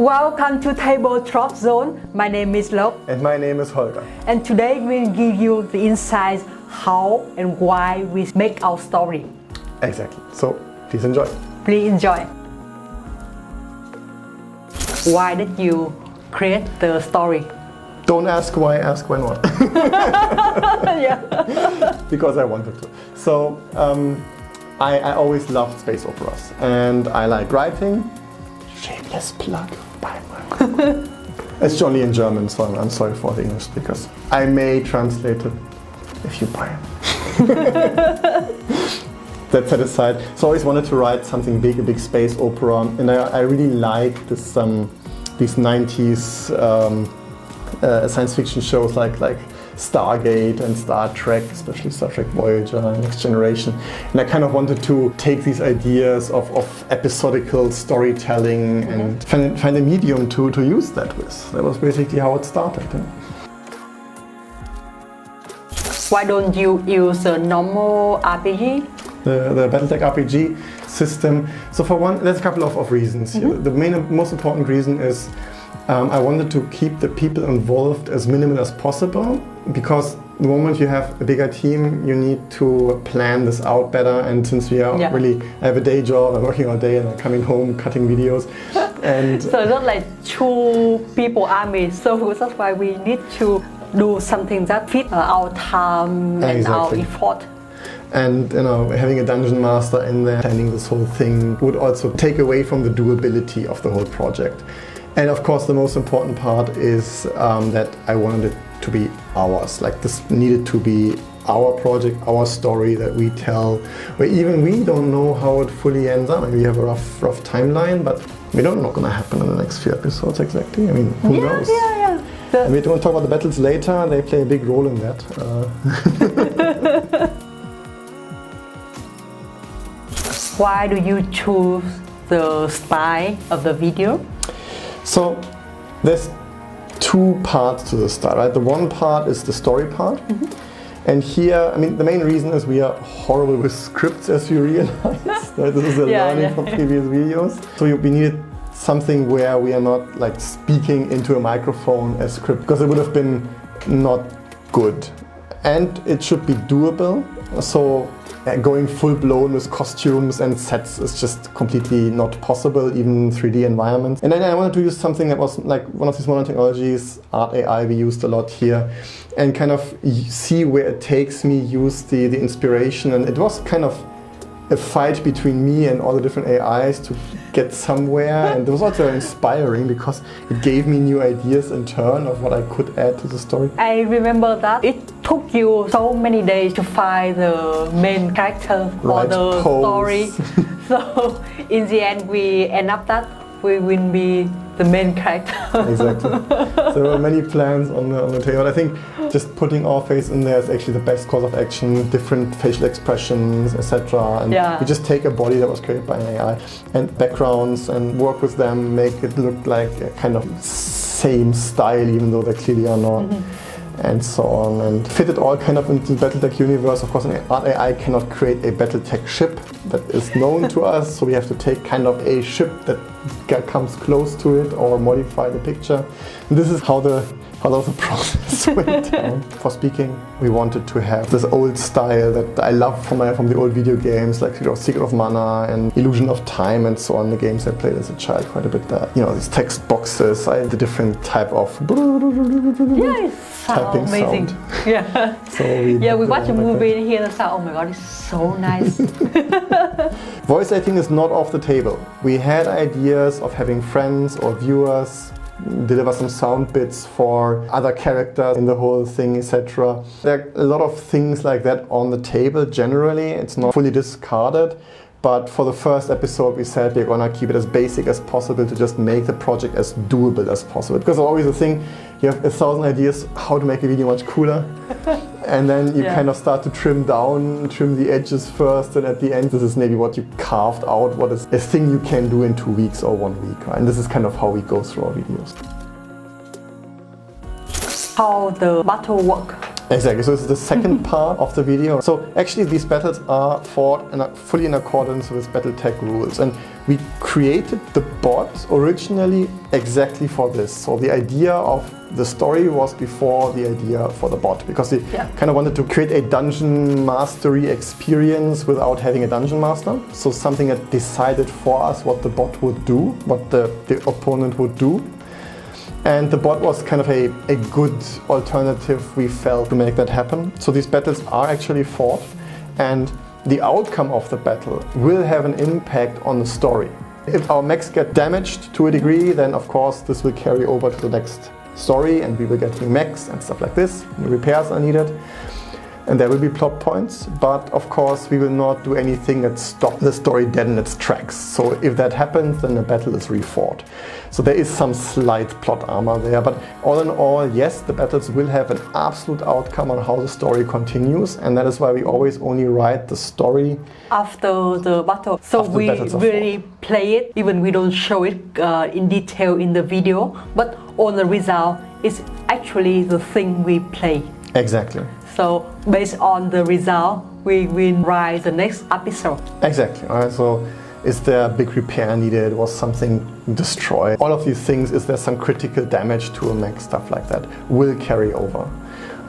Welcome to TableDropZone. My name is Loc. And my name is Holger. And today we'll give you the insights how and why we make our story. Exactly. So please enjoy. Please enjoy. Why did you create the story? Don't ask why, ask why not. Yeah. Because I wanted to. So I always loved space operas and I like writing. Shameless plug. It's only in German, so I'm sorry for the English speakers. I may translate it if you buy it. That set aside. So I always wanted to write something big, a big space opera, and I really like this these 90s science fiction shows like Stargate and Star Trek, especially Star Trek Voyager and Next Generation. And I kind of wanted to take these ideas of episodical storytelling and find a medium to use that with. That was basically how it started. Yeah. Why don't you use a normal RPG? The Battletech RPG system. So for one, there's a couple of reasons here. The most important reason is I wanted to keep the people involved as minimal as possible, because the moment you have a bigger team, you need to plan this out better. And since we are I have a day job, I'm working all day and I'm coming home, cutting videos. And so it's not like two people army, so that's why we need to do something that fit our time and our effort. And having a dungeon master in there, planning this whole thing would also take away from the doability of the whole project. And of course, the most important part is that I wanted it to be ours. Like, this needed to be our project, our story that we tell, where even we don't know how it fully ends up. I mean, we have a rough timeline, but we don't know what's going to happen in the next few episodes exactly. I mean, who knows? And we don't talk about the battles later. They play a big role in that. Why do you choose the style of the video? So there's two parts to the style, right? The one part is the story part. And here, I mean, the main reason is we are horrible with scripts, as you realize. Right? This is a learning from previous videos. So we needed something where we are not like speaking into a microphone as script, because it would have been not good. And it should be doable. So going full blown with costumes and sets is just completely not possible, even 3D environments. And then I wanted to use something that was like one of these modern technologies, Art AI, we used a lot here, and kind of see where it takes me, use the inspiration. And it was kind of a fight between me and all the different AIs to get somewhere, and it was also inspiring because it gave me new ideas in turn of what I could add to the story. I remember that it took you so many days to find the main character for the story. So in the end we end up that we will be the main character. Exactly. There were many plans on the table. I think just putting our face in there is actually the best course of action, different facial expressions, etc. And we just take a body that was created by an AI and backgrounds and work with them, make it look like a kind of same style, even though they clearly are not. And so on, and fit it all kind of into the Battletech universe. Of course, an art AI cannot create a Battletech ship that is known to us, so we have to take kind of a ship that comes close to it or modify the picture. And this is how the process went down. For speaking, we wanted to have this old style that I love from the old video games, like Secret of Mana and Illusion of Time and so on, the games I played as a child quite a bit. These text boxes, the different type of typing amazing sound. Yeah. So we watch a movie and hear the sound. Oh my god, it's so nice. Voice acting is not off the table. We had ideas of having friends or viewers deliver some sound bits for other characters in the whole thing, etc. There are a lot of things like that on the table generally. It's not fully discarded. But for the first episode, we said we're gonna keep it as basic as possible to just make the project as doable as possible. Because always the thing, you have 1,000 ideas how to make a video much cooler. And then you kind of start to trim the edges first, and at the end, this is maybe what you carved out, what is a thing you can do in 2 weeks or 1 week. Right? And this is kind of how we go through our videos. How the battle work? Exactly, so this is the second part of the video. So actually these battles are fought fully in accordance with Battletech rules, and we created the bot originally exactly for this. So the idea of the story was before the idea for the bot, because we kind of wanted to create a dungeon mastery experience without having a dungeon master. So something that decided for us what the bot would do, what the opponent would do. And the bot was kind of a good alternative, we felt, to make that happen. So these battles are actually fought, and the outcome of the battle will have an impact on the story. If our mechs get damaged to a degree, then of course this will carry over to the next story, and we will get new mechs and stuff like this. New repairs are needed. And there will be plot points, but of course we will not do anything that stops the story dead in its tracks. So if that happens, then the battle is refought. So there is some slight plot armor there, but all in all, yes, the battles will have an absolute outcome on how the story continues, and that is why we always only write the story after the battle. So we really play it, even we don't show it in detail in the video, but on the result is actually the thing we play. Exactly. So based on the result, we will write the next episode. Exactly. All right. So is there a big repair needed? Was something destroyed? All of these things, is there some critical damage to a mech? Stuff like that will carry over.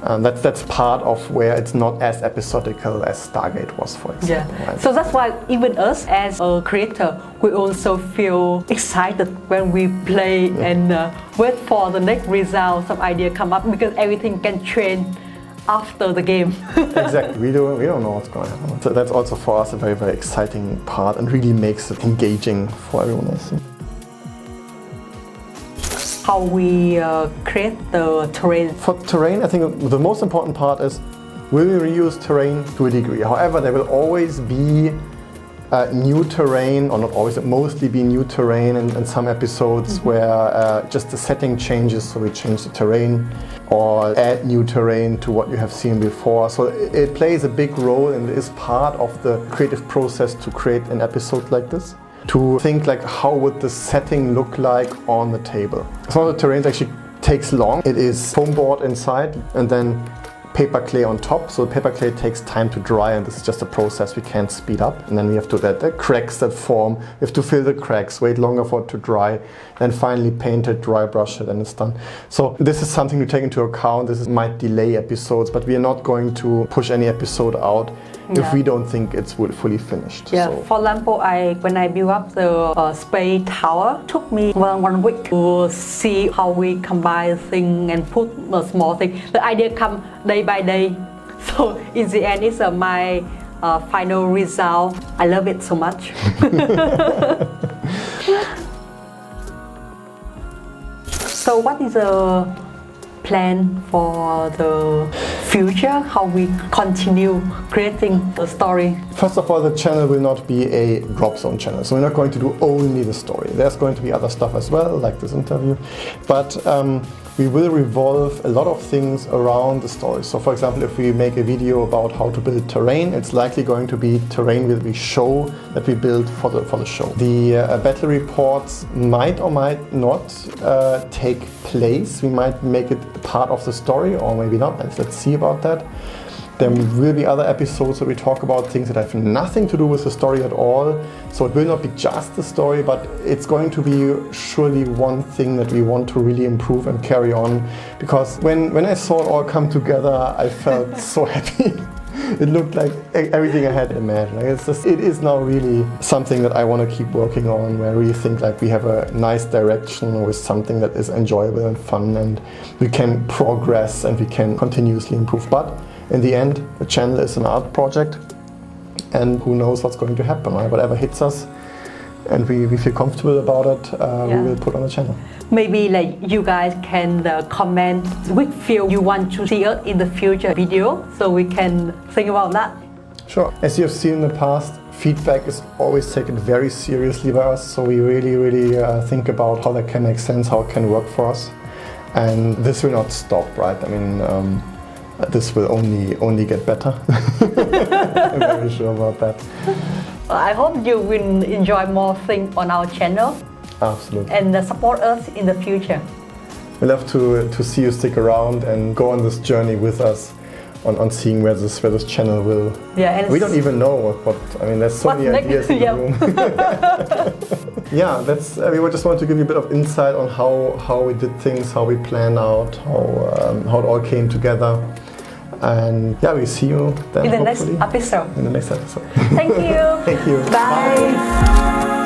That's part of where it's not as episodical as Stargate was, for example. Yeah. Right? So that's why even us as a creator, we also feel excited when we play and wait for the next result, some idea come up, because everything can change after the game. Exactly, we don't know what's going to happen. So that's also for us a very, very exciting part, and really makes it engaging for everyone, I think. How we create the terrain. For terrain, I think the most important part is, will we reuse terrain to a degree? However, there will always be new terrain, or not always, but mostly be new terrain in some episodes where just the setting changes, so we change the terrain or add new terrain to what you have seen before. So it plays a big role and is part of the creative process to create an episode like this. To think like, how would the setting look like on the table? Some of the terrains actually takes long. It is foam board inside and then paper clay on top. So the paper clay takes time to dry, and this is just a process we can't speed up. And then we have to let the cracks that form, we have to fill the cracks, wait longer for it to dry, then finally paint it, dry brush it, and it's done. So this is something to take into account. Might delay episodes, but we are not going to push any episode out if we don't think it's fully finished. Yeah, so. For example, when I built up the space tower, took me one week to see how we combine things and put a small thing. The idea come day by day. So in the end, it's my final result. I love it so much. So what is the plan for the future? How we continue creating the story? First of all, the channel will not be a drop zone channel. So we're not going to do only the story. There's going to be other stuff as well, like this interview. But we will revolve a lot of things around the story. So for example, if we make a video about how to build terrain, it's likely going to be terrain that we show that we build for the show. The battle reports might or might not take place. We might make it part of the story, or maybe not. Let's see about that. There will be other episodes where we talk about things that have nothing to do with the story at all. So it will not be just the story, but it's going to be surely one thing that we want to really improve and carry on. Because when I saw it all come together, I felt so happy. It looked like everything I had imagined. It is now really something that I want to keep working on, where I really think like we have a nice direction with something that is enjoyable and fun, and we can progress and we can continuously improve. But in the end, the channel is an art project, and who knows what's going to happen, right? Whatever hits us and we feel comfortable about it, we will put on the channel. Maybe like you guys can comment which field you want to see us in the future video, so we can think about that. Sure. As you have seen in the past, feedback is always taken very seriously by us, so we really think about how that can make sense, how it can work for us. And this will not stop, right? I mean, this will only get better. I'm very sure about that. I hope you will enjoy more things on our channel. Absolutely. And support us in the future. We love to see you stick around and go on this journey with us. on seeing where this channel will. Yeah, and we don't even know what I mean. There's so many ideas in the room. Yeah, that's. We just want to give you a bit of insight on how we did things, how we planned out, how it all came together. And yeah, we see you then in the next hopefully episode. In the next episode. Thank you. Thank you. Bye.